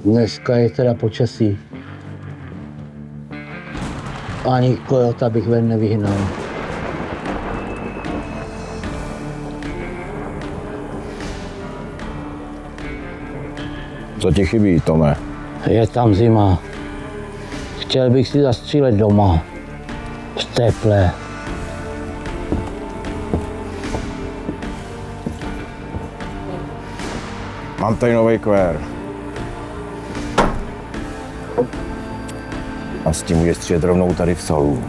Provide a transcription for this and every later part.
Dneska je teda počasí. Ani kojota bych ven nevyhnal. Co ti chybí, Tome? Je tam zima. Chtěl bych si zastřílet doma. V teple. Mám tady nový kvér. A s tím můžeš střílet rovnou tady v salonu.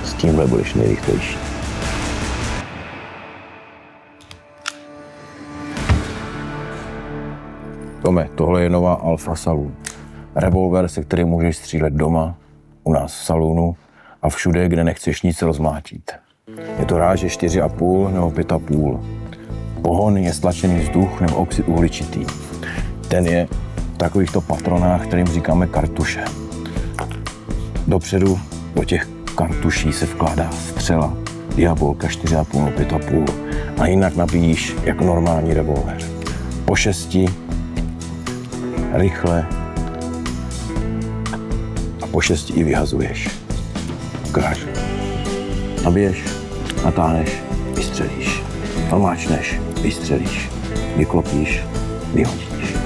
S tímhle budeš nejrychlejší. Tome, tohle je nová Alfa Saloon. Revolver, se kterým můžeš střílet doma, u nás v salonu a všude, kde nechceš nic rozmátit. Je to ráže 4,5 nebo 5,5. Pohon je stlačený vzduch nebo oxid uhličitý. Ten je v takovýchto patronách, kterým říkáme kartuše. Dopředu do těch kartuší se vkládá střela, diabolka 4,5 nebo 5,5 a jinak nabíjíš jako normální revolver. Po 6, rychle a po 6 i vyhazuješ. Ukážu. Nabiješ, natáhneš, vystřelíš. Namáčneš, vystřelíš. Vyklopíš, vyhodíš.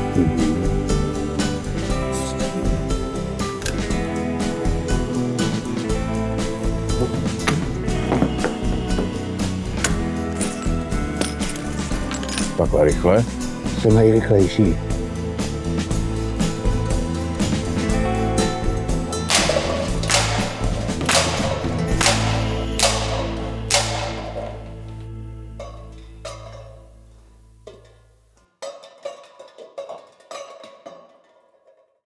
Takhle rychle. Jsem nejrychlejší.